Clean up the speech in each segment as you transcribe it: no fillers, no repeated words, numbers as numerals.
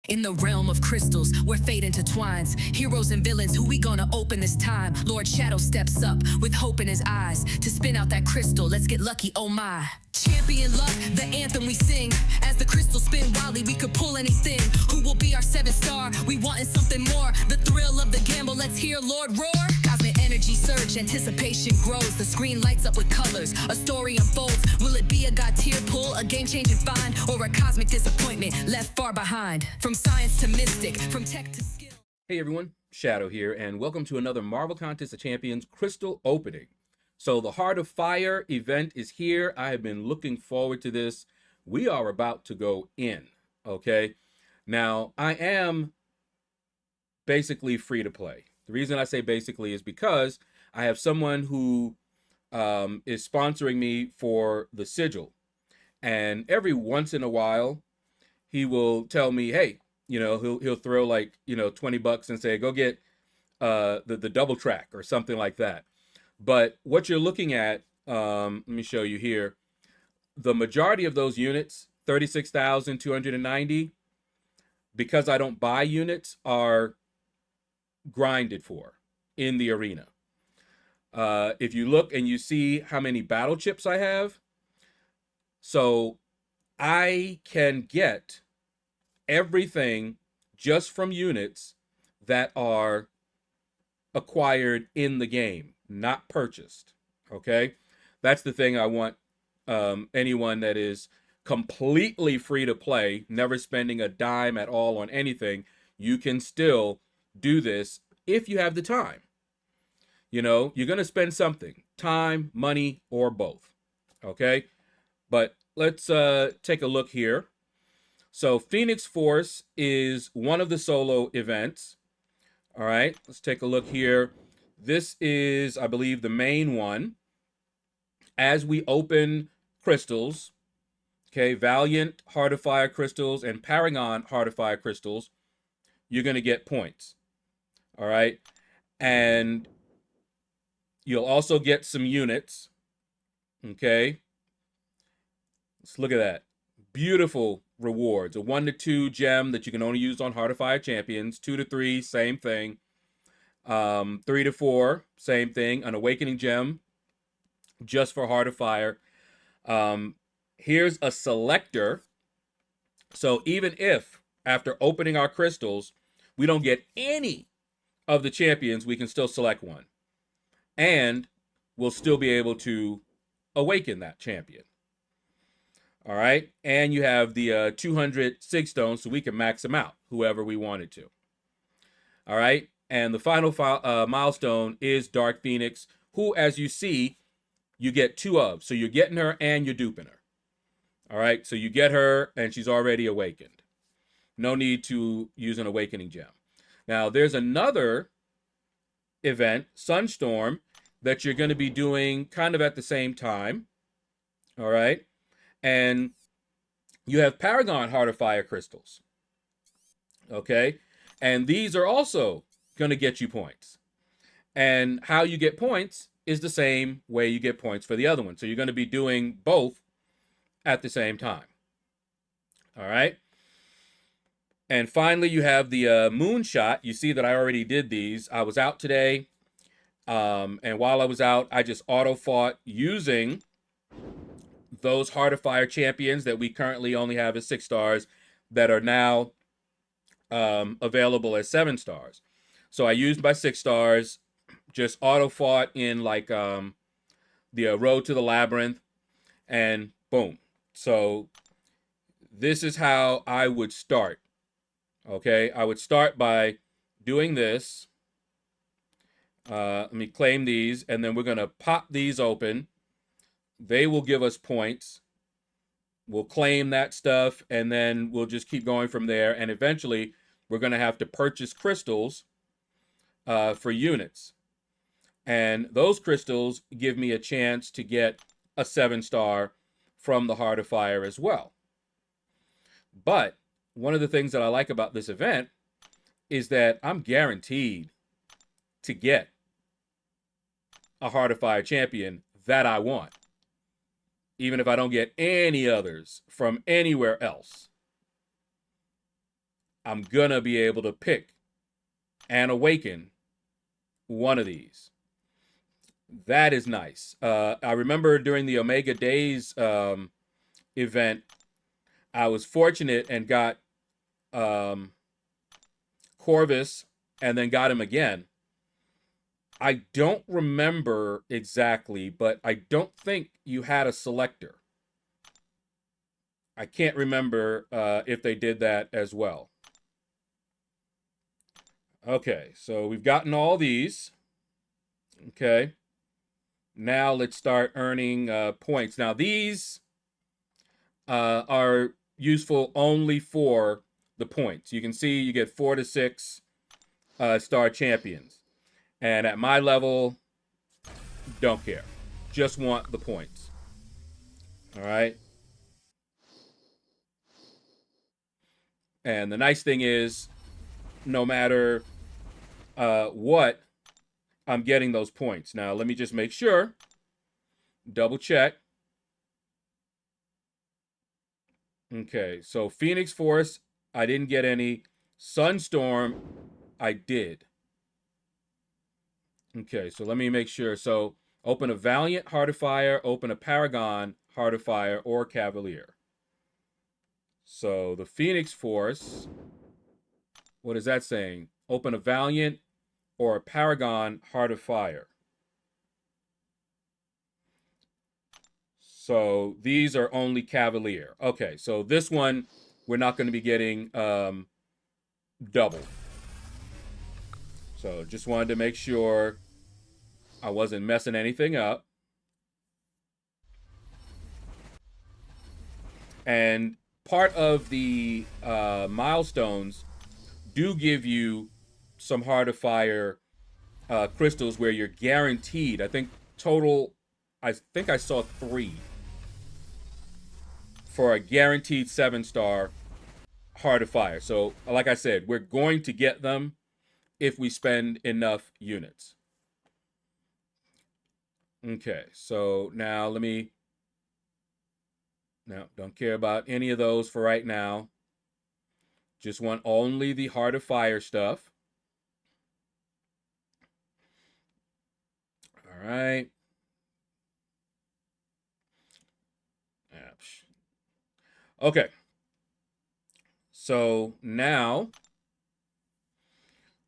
In the realm of crystals, where fate intertwines, heroes and villains, who we gonna open this time? Lord Shadow steps up with hope in his eyes to spin out that crystal. Let's get lucky, oh my. Champion luck, the anthem we sing. As the crystals spin wildly, we could pull anything. Who will be our 7-star? We wantin' something more. The thrill of the gamble, let's hear Lord roar. Cosmic energy surge, anticipation grows. The screen lights up with colors, a story unfolds. Will it be a god tier pull, a game-changing find, or a cosmic disappointment left far behind? From science to mystic, from tech to skill. Hey everyone, Shadow here, and welcome to another Marvel Contest of Champions crystal opening. So the Heart of Fire event is here. I have been looking forward to this. We are about to go in, okay? Now, I am basically free to play. The reason I say basically is because I have someone who is sponsoring me for the sigil. And every once in a while, he will tell me, hey, you know, he'll throw like, you know, $20 and say, go get the double track or something like that. But what you're looking at, let me show you here. The majority of those units, 36,290, because I don't buy units, are grinded for in the arena. If you look and you see how many battle chips I have, so I can get everything just from units that are acquired in the game, not purchased. Okay, that's the thing I want anyone that is completely free to play, never spending a dime at all on anything. You can still do this if you have the time. You know, you're going to spend something, time, money, or both. Okay, but let's take a look here. So Phoenix Force is one of the solo events. All right, let's take a look here. This is, I believe, the main one. As we open crystals, okay, Valiant Heart of Fire crystals and Paragon Heart of Fire crystals, you're going to get points. All right, and you'll also get some units. Okay, let's look at that. Beautiful rewards. A 1 to 2 gem that you can only use on Heart of Fire champions. 2 to 3, same thing. 3 to 4, same thing. An Awakening gem just for Heart of Fire. Here's a Selector. So even if after opening our crystals we don't get any of the champions, we can still select one, and we'll still be able to awaken that champion. All right, and you have the 200 sig stones, so we can max them out, whoever we wanted to. All right, and the final milestone is Dark Phoenix, who, as you see, you get 2 of. So you're getting her and you're duping her. All right, so you get her and she's already awakened. No need to use an Awakening gem. Now, there's another event, Sunstorm, that you're going to be doing kind of at the same time. All right. And you have Paragon Heart of Fire crystals. Okay. And these are also going to get you points. And how you get points is the same way you get points for the other one. So you're going to be doing both at the same time. All right. And finally, you have the Moonshot. You see that I already did these. I was out today. And while I was out, I just auto-fought using those Heart of Fire champions that we currently only have as 6 stars that are now available as 7 stars. So I used my 6 stars, just auto-fought in like the Road to the Labyrinth, and boom. So this is how I would start. Okay, I would start by doing this. Let me claim these, and then we're going to pop these open. They will give us points. We'll claim that stuff, and then we'll just keep going from there. And eventually, we're going to have to purchase crystals for units. And those crystals give me a chance to get a 7-star from the Heart of Fire as well. But one of the things that I like about this event is that I'm guaranteed to get a Heart of Fire champion that I want, even if I don't get any others from anywhere else. I'm gonna be able to pick and awaken one of these. That is nice. I remember during the Omega Days event, I was fortunate and got Corvus and then got him again. I don't remember exactly, but I don't think you had a selector. I can't remember if they did that as well. Okay, so we've gotten all these. Okay. Now let's start earning points. Now these are useful only for the points. You can see you get 4 to 6 star champions. And at my level, don't care. Just want the points. All right. And the nice thing is, no matter what, I'm getting those points. Now, let me just make sure. Double check. Okay, so Phoenix Force, I didn't get any. Sunstorm, I did. Okay, so let me make sure. So open a Valiant, Heart of Fire, open a Paragon, Heart of Fire, or Cavalier. So the Phoenix Force, what is that saying? Open a Valiant or a Paragon, Heart of Fire. So these are only Cavalier. Okay, so this one, we're not going to be getting double. So just wanted to make sure I wasn't messing anything up. And part of the milestones do give you some Heart of Fire crystals where you're guaranteed. I think total, I think I saw 3 for a guaranteed 7-star Heart of Fire. So, like I said, we're going to get them if we spend enough units. Okay, so now let me. Now, don't care about any of those for right now. Just want only the Heart of Fire stuff. All right. Okay. So now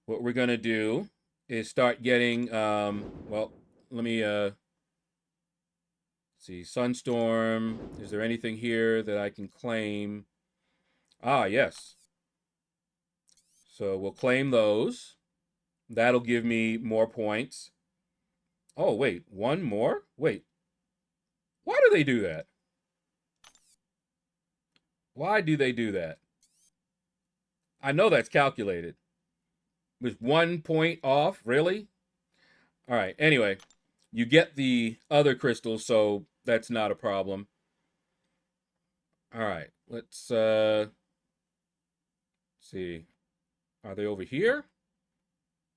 what we're going to do is start getting, well, let me see, Sunstorm. Is there anything here that I can claim? Ah, yes. So we'll claim those. That'll give me more points. Oh, wait, one more? Wait, why do they do that? Why do they do that? I know that's calculated. With 1 point off, really? All right, anyway, you get the other crystals, so that's not a problem. All right, let's see. Are they over here?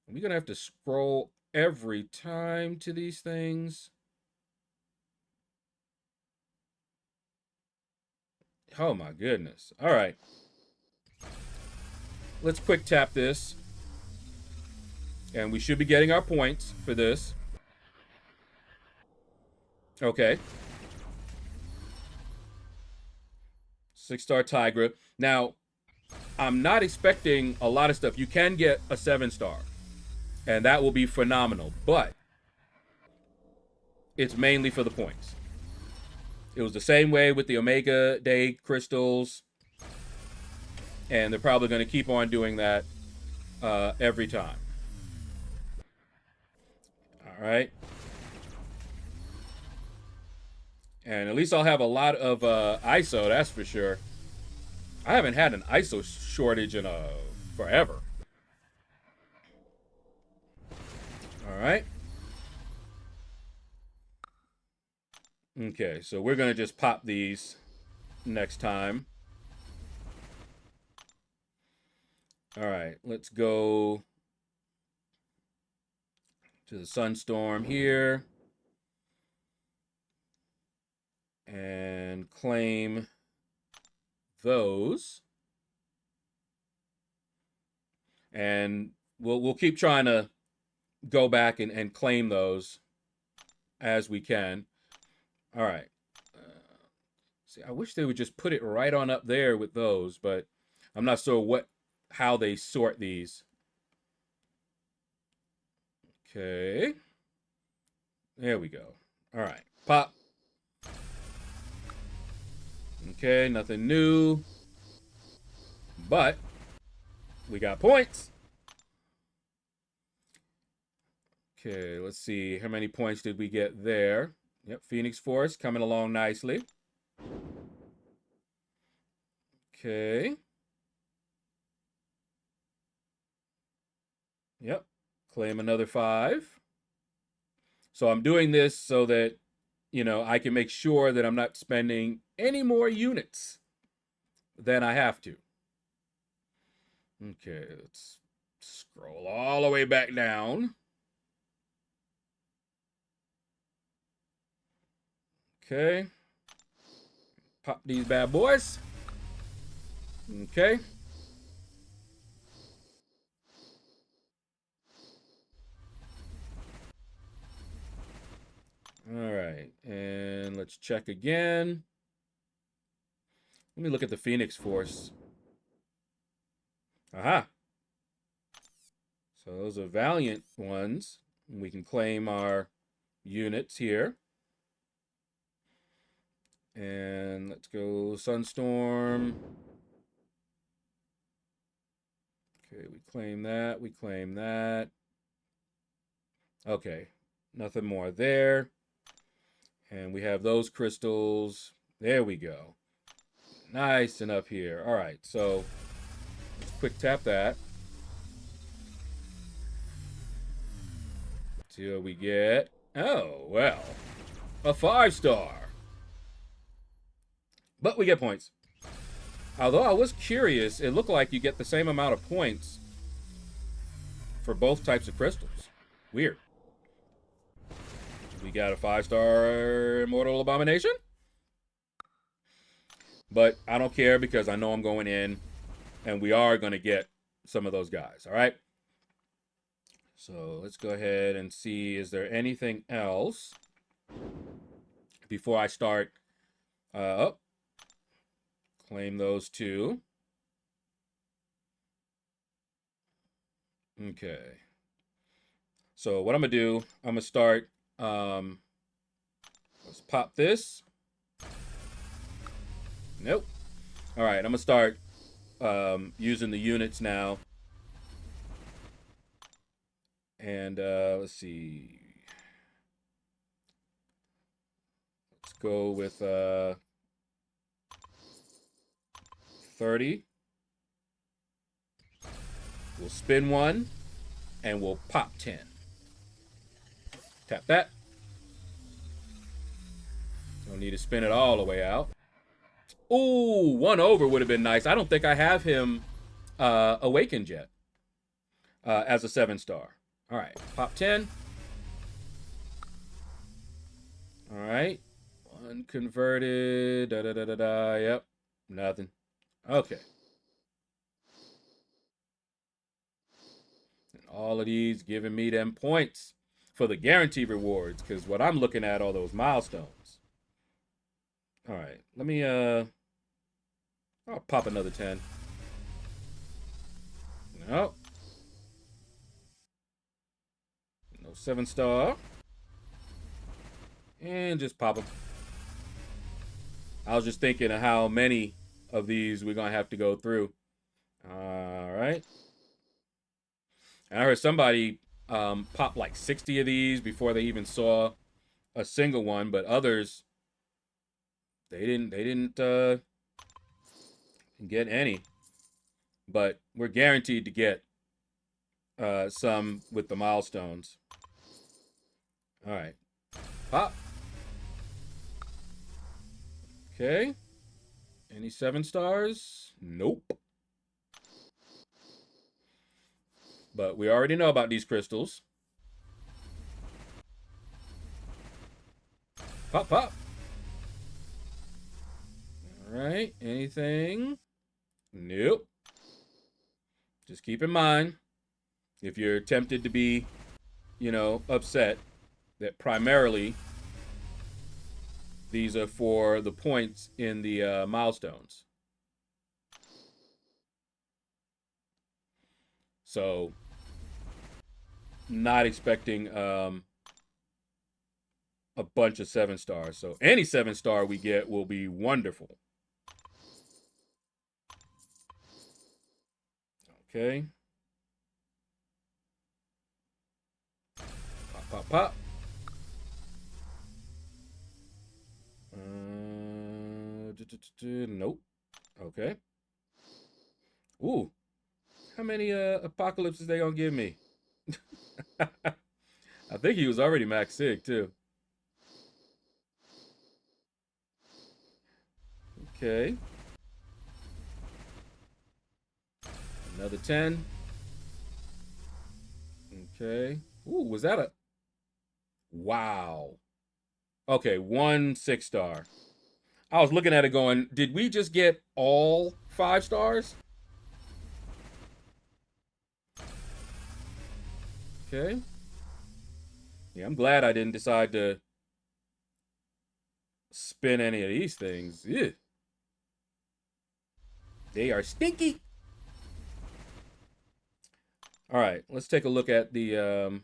Are we gonna have to scroll every time to these things? Oh my goodness. All right. Let's quick tap this. And we should be getting our points for this. Okay. 6-star Tigra. Now, I'm not expecting a lot of stuff. You can get a 7-star. And that will be phenomenal. But it's mainly for the points. It was the same way with the Omega Day crystals. And they're probably going to keep on doing that every time. All right. And at least I'll have a lot of ISO, that's for sure. I haven't had an ISO shortage in forever. All right. Okay, so we're going to just pop these next time. All right, let's go to the Sunstorm here and claim those. And we'll keep trying to go back and claim those as we can. All right. See, I wish they would just put it right on up there with those, but I'm not sure how they sort these. Okay. There we go. All right. Pop. Okay, nothing new. But we got points. Okay, let's see. How many points did we get there? Yep, Phoenix Force coming along nicely. Okay. Yep. Claim another 5. So I'm doing this so that, I can make sure that I'm not spending any more units than I have to. Okay, let's scroll all the way back down. Okay. Pop these bad boys. Okay. All right, and let's check again. Let me look at the Phoenix Force. Aha. So those are Valiant ones. We can claim our units here. And let's go Sunstorm. Okay, we claim that. We claim that. Okay, nothing more there. And we have those crystals. There we go. Nice and up here. All right, so let's quick tap that. See what we get. Oh, well, a 5-star. But we get points. Although I was curious, it looked like you get the same amount of points for both types of crystals. Weird. We got a 5-star Immortal Abomination. But I don't care because I know I'm going in and we are going to get some of those guys. All right. So let's go ahead and see, is there anything else before I start? Claim those 2. Okay. So what I'm going to do, I'm going to start, let's pop this. Nope. All right, I'm going to start using the units now. And let's see. Let's go with 30. We'll spin 1 and we'll pop 10. Tap that. Don't need to spin it all the way out. Ooh, 1 over would have been nice. I don't think I have him awakened yet as a 7-star. All right, pop 10. All right, 1 converted. Yep, nothing. Okay. And all of these giving me them points for the guaranteed rewards, because what I'm looking at are those milestones. All right, let me I'll pop another 10. No. No 7-star. And just pop them. I was just thinking of how many of these we're going to have to go through. All right. And I heard somebody pop like 60 of these before they even saw a single one, but others, they didn't get any. But we're guaranteed to get some with the milestones. All right. Pop. Okay. Any 7-stars? Nope. But we already know about these crystals. Pop, pop. All right. Anything? Nope. Just keep in mind, If you're tempted to be, you know, upset, that primarily these are for the points in the milestones. So, not expecting a bunch of 7-stars. So, any 7-star we get will be wonderful. Okay. Pop, pop, pop. Nope. Okay. Ooh. How many apocalypses they gonna give me? I think he was already max sig too. Okay. Another 10. Okay. Ooh, was that a... Wow. Okay, 1 6-star. I was looking at it going, did we just get all 5 stars? Okay. Yeah, I'm glad I didn't decide to spin any of these things. Ew. They are stinky. All right, let's take a look at the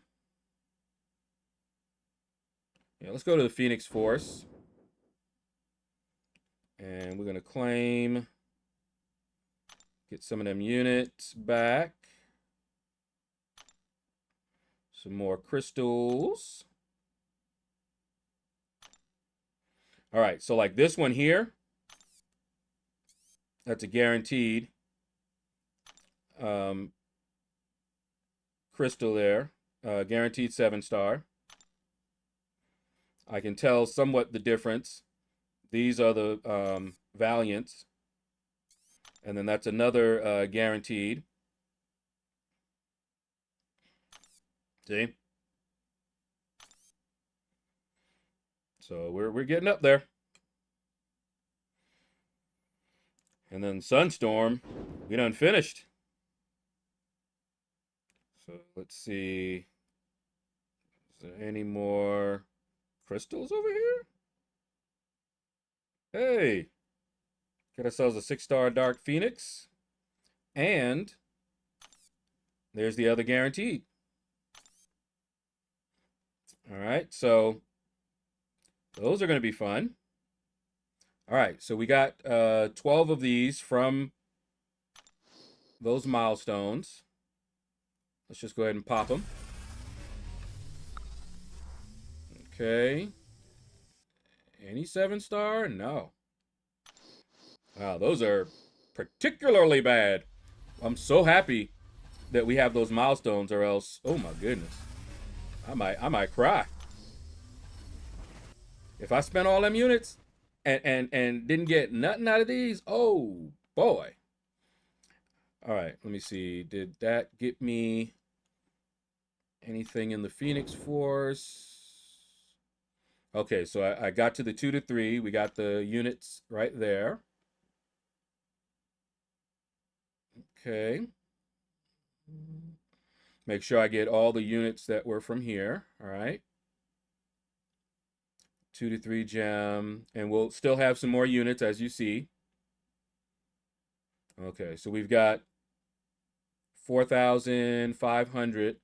yeah, let's go to the Phoenix Force. And we're gonna claim, get some of them units back. Some more crystals. All right, so like this one here, that's a guaranteed crystal there, guaranteed 7-star. I can tell somewhat the difference. These are the Valiants, and then that's another guaranteed. See? So we're getting up there. And then Sunstorm, we done finished. So let's see. Is there any more crystals over here? Hey, get ourselves a 6-star Dark Phoenix. And there's the other guaranteed. All right, so those are going to be fun. All right, so we got 12 of these from those milestones. Let's just go ahead and pop them. Okay. Any 7-star? No. Wow, those are particularly bad. I'm so happy that we have those milestones, or else, oh my goodness, I might cry. If I spent all them units and didn't get nothing out of these, oh boy. All right, let me see. Did that get me anything in the Phoenix Force? Okay, so I got to the 2 to 3. We got the units right there. Okay. Make sure I get all the units that were from here. All right. 2 to 3 gem. And we'll still have some more units, as you see. Okay, so we've got 4,500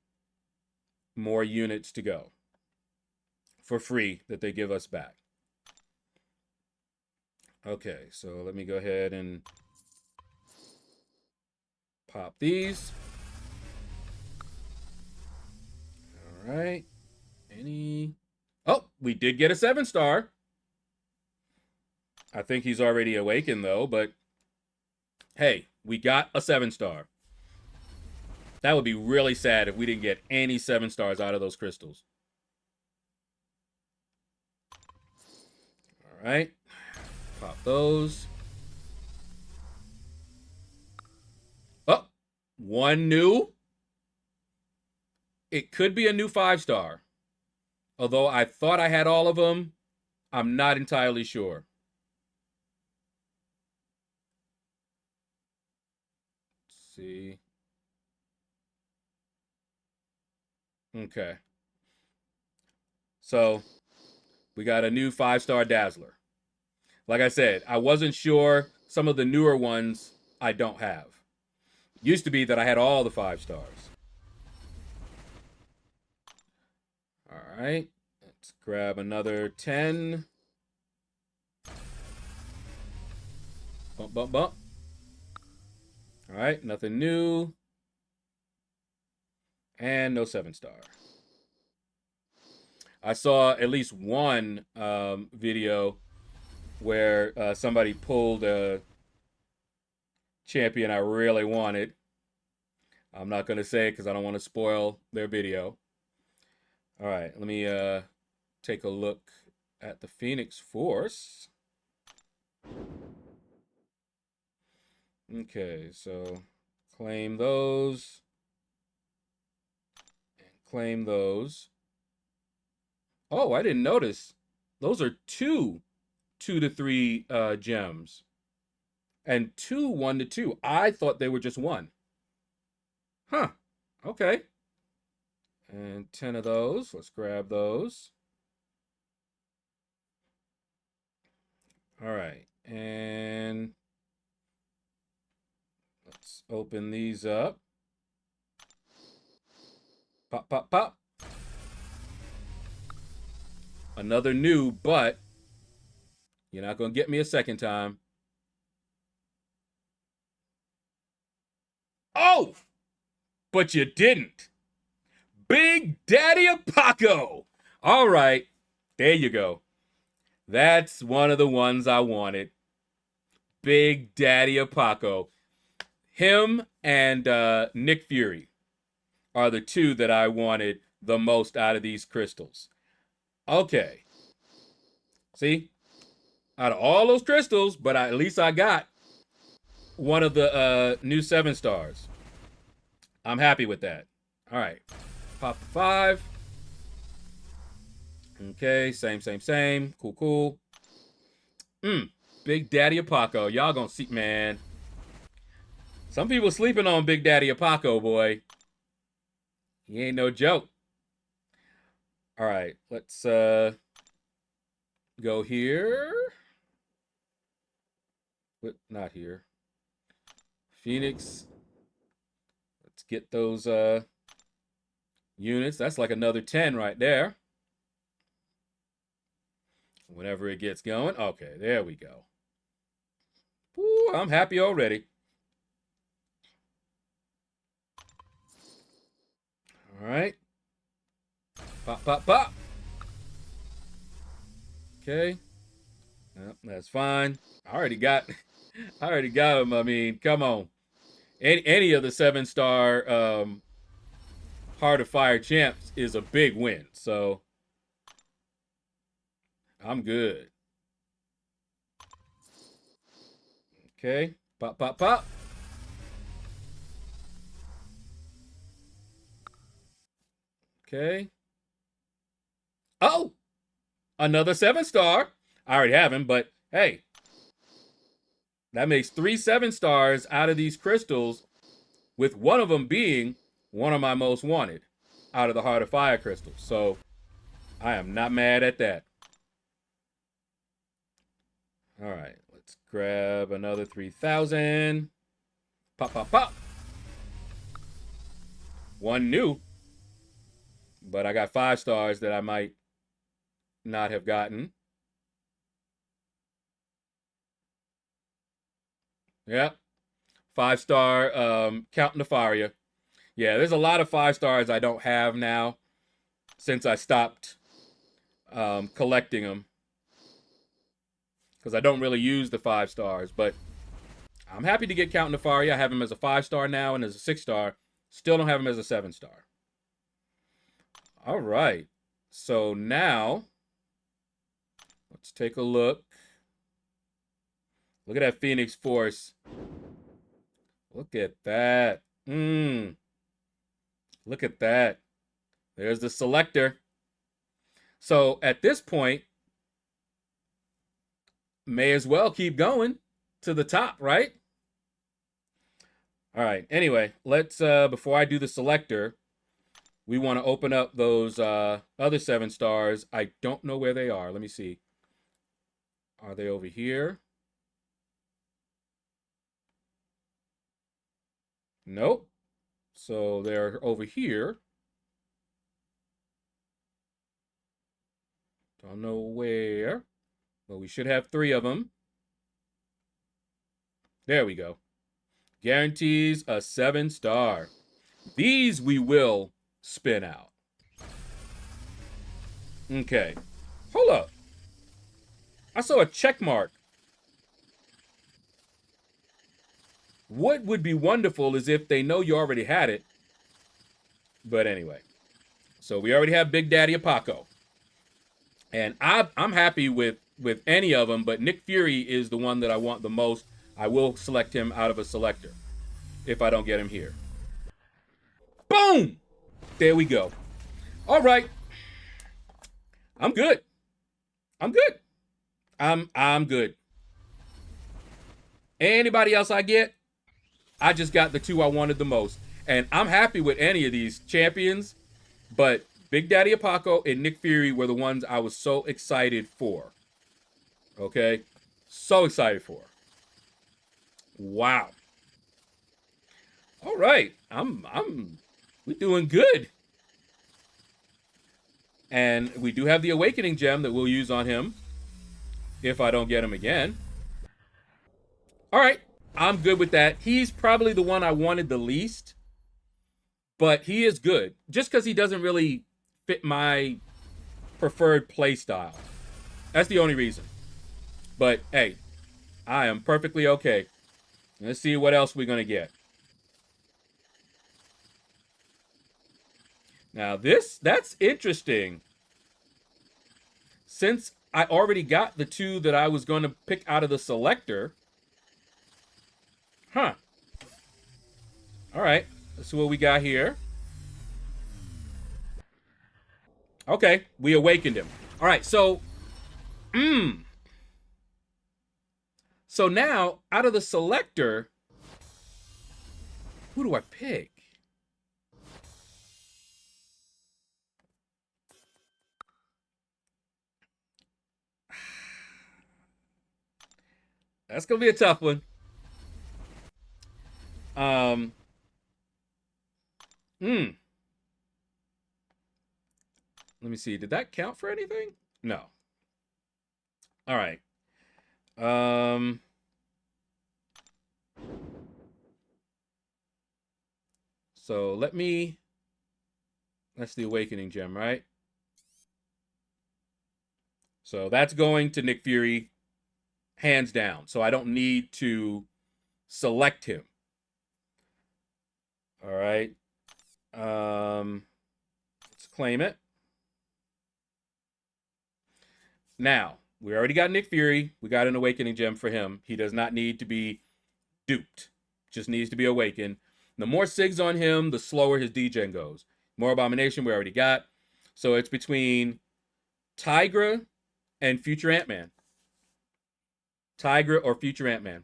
more units to go for free that they give us back. Okay, so let me go ahead and pop these. All right. Any... Oh, we did get a 7-star. I think he's already awakened, though, but hey, we got a 7-star. That would be really sad if we didn't get any 7-stars out of those crystals. All right. Pop those. Oh, one new. It could be a new 5-star. Although I thought I had all of them, I'm not entirely sure. Let's see. Okay. So we got a new 5-star Dazzler. Like I said, I wasn't sure. Some of the newer ones I don't have. Used to be that I had all the 5 stars. All right. Let's grab another 10. Bump, bump, bump. All right. Nothing new. And no 7-star. I saw at least one video where somebody pulled a champion I really wanted. I'm not going to say it because I don't want to spoil their video. All right, let me take a look at the Phoenix Force. Okay, so claim those. And claim those. Oh, I didn't notice. Those are 2 2 to 3 gems. And 2 1 to 2. I thought they were just 1. Huh. Okay. And 10 of those. Let's grab those. All right. And let's open these up. Pop, pop, pop. Another new, but you're not going to get me a second time. Oh! But you didn't. Big Daddy Apaco. All right. There you go. That's one of the ones I wanted. Big Daddy Apaco. Him and Nick Fury are the 2 that I wanted the most out of these crystals. Okay. See? Out of all those crystals, but at least I got one of the new 7 stars. I'm happy with that. All right. Pop 5. Okay, same. Cool. Big Daddy Apaco. Y'all gonna see, man. Some people sleeping on Big Daddy Apaco, boy. He ain't no joke. All right, let's go here. What? Not here. Phoenix. Let's get those units. That's like another 10 right there. Whenever it gets going. Okay, there we go. Ooh, I'm happy already. All right. Pop, pop, pop. Okay. Yep, that's fine. I already got him. I mean, come on. Any of the 7-star Heart of Fire champs is a big win. So I'm good. Okay. Pop, pop, pop. Okay. Oh! Another 7-star. I already have him, but hey. That makes 3 7-stars out of these crystals, with one of them being one of my most wanted out of the Heart of Fire crystals. So I am not mad at that. All right, let's grab another 3,000. Pop, pop, pop. One new, but I got 5 stars that I might not have gotten. Yep. 5-star Count Nefaria. Yeah, there's a lot of 5 stars I don't have now since I stopped collecting them. Because I don't really use the 5 stars. But I'm happy to get Count Nefaria. I have him as a 5-star now and as a 6-star. Still don't have him as a 7-star. All right. So now, let's take a look. Look at that Phoenix Force. Look at that. Look at that. There's the Selector. So at this point, may as well keep going to the top, right? All right. Anyway, let's, before I do the Selector, we want to open up those other 7 stars. I don't know where they are. Let me see. Are they over here? Nope. So they're over here. Don't know where, but we should have 3 of them. There we go. Guarantees a 7-star. These we will spin out. Okay. Hold up. I saw a check mark. What would be wonderful is if they know you already had it. But anyway. So we already have Big Daddy Apaco. And I'm happy with any of them, but Nick Fury is the one that I want the most. I will select him out of a selector if I don't get him here. Boom! There we go. All right. I'm good. I'm good. I'm good. Anybody else I get, I just got the 2 I wanted the most. And I'm happy with any of these champions, but Big Daddy Apaco and Nick Fury were the ones I was so excited for. Okay? So excited for. Wow. All right. We're doing good. And we do have the Awakening Gem that we'll use on him if I don't get him again. All right. I'm good with that. He's probably the one I wanted the least, but he is good. Just because he doesn't really fit my preferred play style. That's the only reason. But, hey, I am perfectly okay. Let's see what else we're going to get. Now, that's interesting. Since I already got the 2 that I was going to pick out of the selector. Huh. All right. Let's see what we got here. Okay. We awakened him. All right. So, So now, out of the selector, who do I pick? That's going to be a tough one. Let me see. Did that count for anything? No. All right. So that's the Awakening Gem, right? So that's going to Nick Fury, hands down. So I don't need to select him. All right. Let's claim it. Now, we already got Nick Fury. We got an Awakening Gem for him. He does not need to be duped. Just needs to be awakened. The more SIGs on him, the slower his degen goes. More Abomination we already got. So it's between Tigra and Future Ant-Man. Tigra or Future Ant-Man.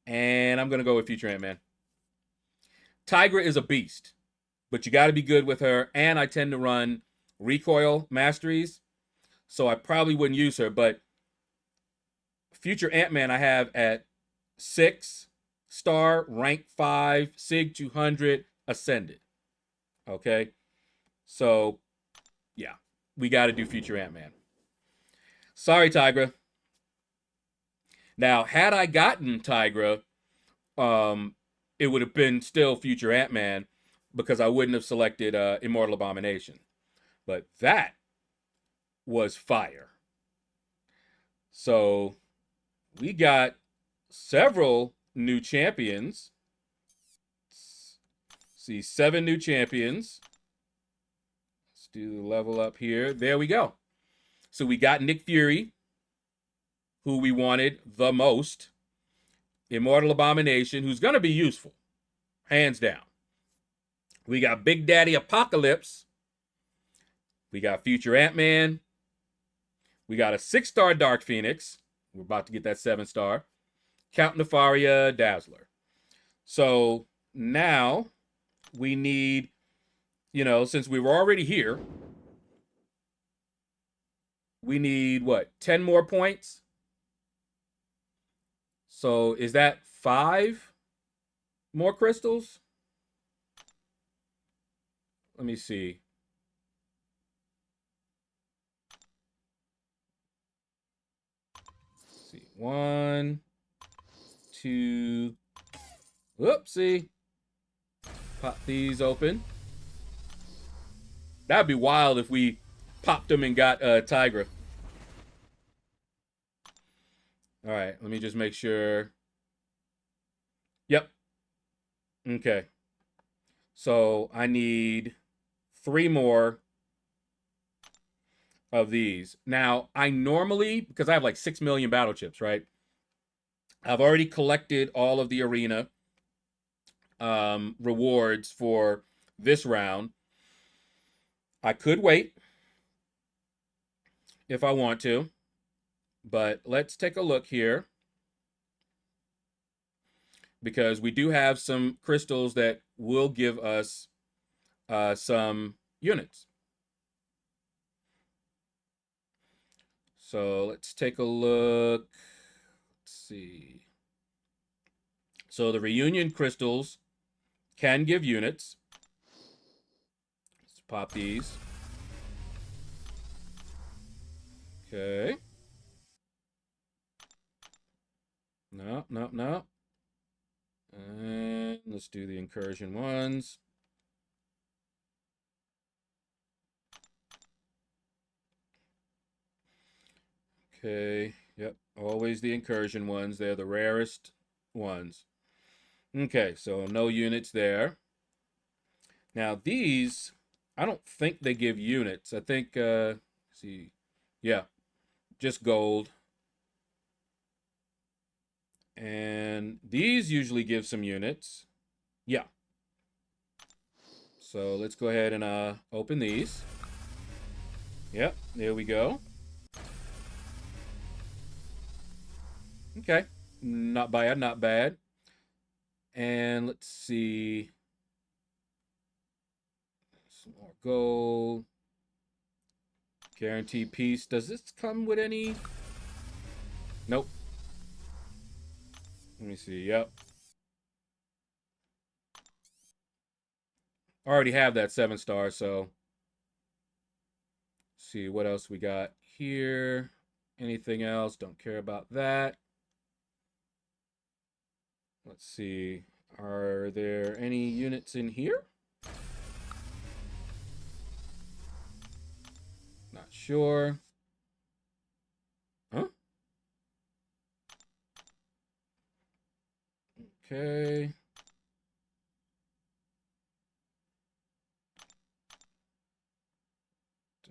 And I'm going to go with Future Ant-Man. Tigra is a beast, but you got to be good with her. And I tend to run recoil masteries, so I probably wouldn't use her. But Future Ant-Man I have at 6-star, rank 5, SIG 200, ascended. Okay? So, yeah. We got to do Future Ant-Man. Sorry, Tigra. Now, had I gotten Tigra, it would have been still Future Ant-Man because I wouldn't have selected Immortal Abomination. But that was fire. So we got several new champions. See, 7 new champions. Let's do the level up here. There we go. So we got Nick Fury, who we wanted the most. Immortal Abomination, who's going to be useful. Hands down. We got Big Daddy Apocalypse. We got Future Ant-Man. We got a 6-star Dark Phoenix. We're about to get that 7-star. Count Nefaria, Dazzler. So now we need, since we were already here, we need what, 10 more points? So is that 5 more crystals? Let me see. Let's see. 1, 2. Whoopsie. Pop these open. That'd be wild if we popped them and got Tigra. All right, let me just make sure. Yep. Okay. So I need 3 more of these. Now, I normally, because I have like 6 million battle chips, right? I've already collected all of the arena rewards for this round. I could wait if I want to, but let's take a look here, because we do have some crystals that will give us some units. So let's take a look. Let's see. So the reunion crystals can give units. Let's pop these. Okay. No, no, no. And let's do the incursion ones. Okay. Yep. Always the incursion ones. They're the rarest ones. Okay. So no units there. Now these, I don't think they give units. I think, see, yeah, just gold. And these usually give some units. Yeah. So let's go ahead and open these. Yep, there we go. Okay, not bad, not bad. And let's see. Some more gold. Guarantee piece. Does this come with any? Nope. Let me see. Yep. I already have that 7-star, so let's see what else we got here. Anything else? Don't care about that. Let's see. Are there any units in here? Not sure. Huh? Okay.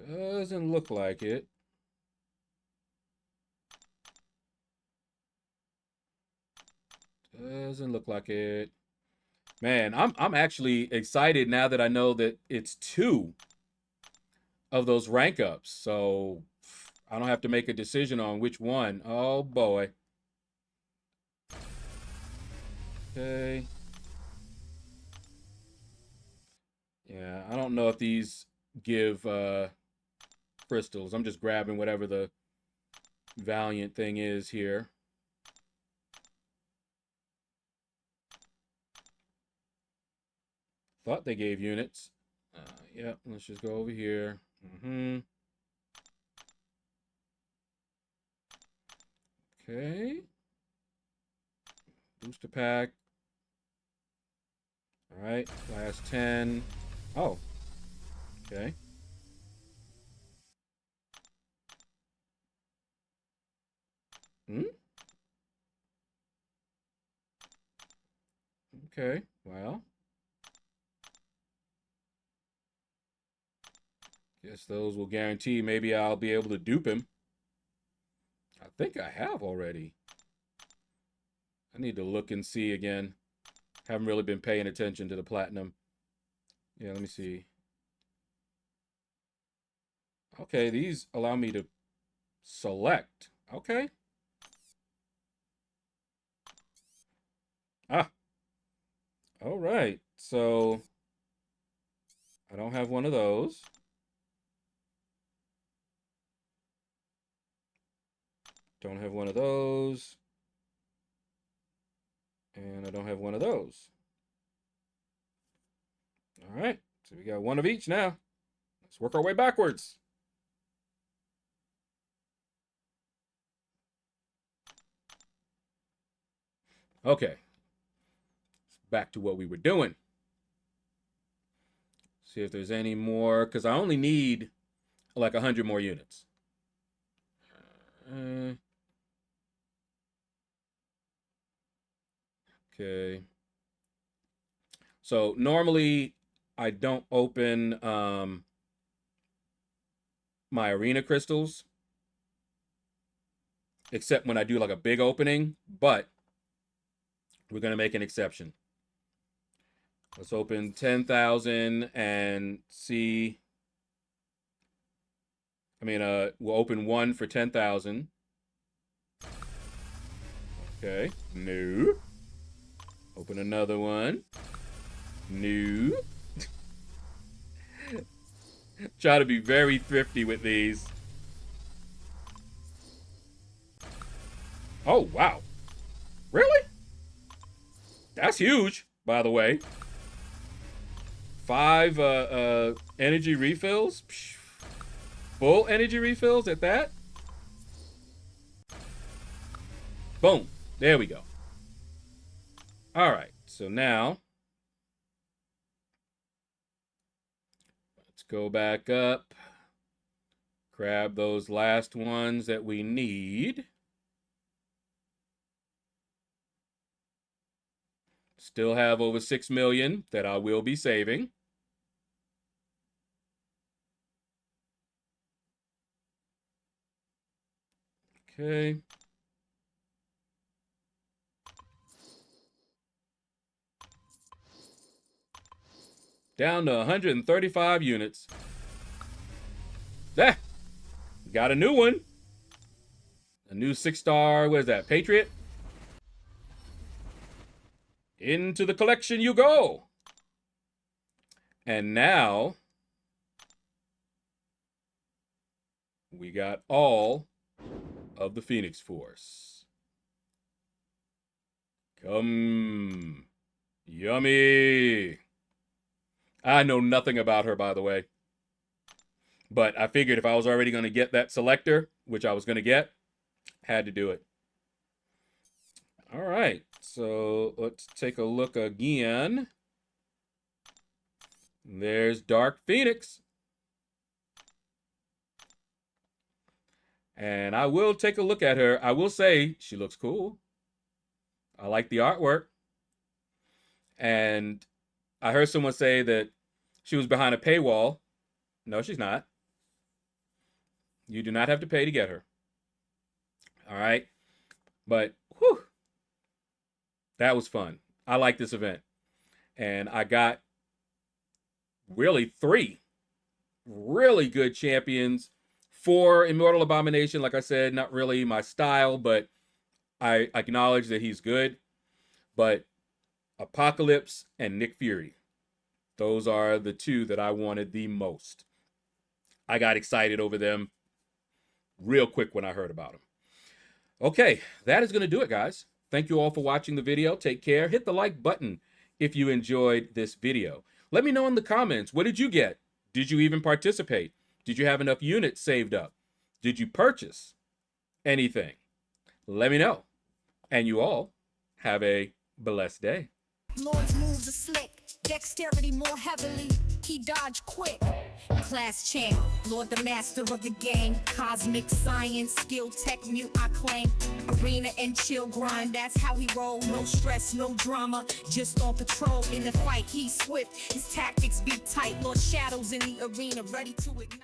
Doesn't look like it. Doesn't look like it. Man, I'm actually excited now that I know that it's 2 of those rank ups. So I don't have to make a decision on which one. Oh boy. Okay. Yeah, I don't know if these give crystals. I'm just grabbing whatever the Valiant thing is here. Thought they gave units. Yeah, let's just go over here. Okay. Booster pack. All right, last 10. Oh, okay. Hmm? Okay, well. Guess those will guarantee maybe I'll be able to dupe him. I think I have already. I need to look and see again. Haven't really been paying attention to the platinum. Yeah, let me see. Okay, these allow me to select. Okay. right. So I don't have one of those. Don't have one of those. And I don't have one of those. All right. So we got one of each now. Let's work our way backwards. Okay. Back to what we were doing. See if there's any more, because I only need like 100 more units. Okay. So normally I don't open my arena crystals, except when I do like a big opening, but we're going to make an exception. Let's open 10,000 and see. I mean, we'll open one for 10,000. Okay, no. Open another one. No. Try to be very thrifty with these. Oh, wow. Really? That's huge, by the way. 5 energy refills. Full energy refills at that. Boom. There we go. All right. So now let's go back up. Grab those last ones that we need. Still have over 6 million that I will be saving. Okay. Down to 135 units. There. Got a new one. A new 6-star, what is that, Patriot? Into the collection you go. And now we got all of the Phoenix Force. Come. Yummy. I know nothing about her, by the way. But I figured if I was already going to get that Selector, which I was going to get, had to do it. All right. So let's take a look again. There's Dark Phoenix. And I will take a look at her. I will say she looks cool. I like the artwork. And I heard someone say that she was behind a paywall. No, she's not. You do not have to pay to get her. All right. But, whew, that was fun. I like this event. And I got really 3 really good champions. 4 Immortal Abomination, like I said, not really my style, but I acknowledge that he's good. But Apocalypse and Nick Fury, those are the 2 that I wanted the most. I got excited over them real quick when I heard about them. Okay, that is going to do it, guys. Thank you all for watching the video. Take care. Hit the like button if you enjoyed this video. Let me know in the comments, what did you get? Did you even participate? Did you have enough units saved up? Did you purchase anything? Let me know. And you all have a blessed day. Lord's moves are slick, dexterity more heavily, he dodged quick. Class champ, Lord the master of the game, cosmic science, skill tech, mute I claim. Arena and chill grind, that's how he roll. No stress, no drama, just on patrol. In the fight, he's swift, his tactics be tight. Lord Shadow's in the arena, ready to ignite.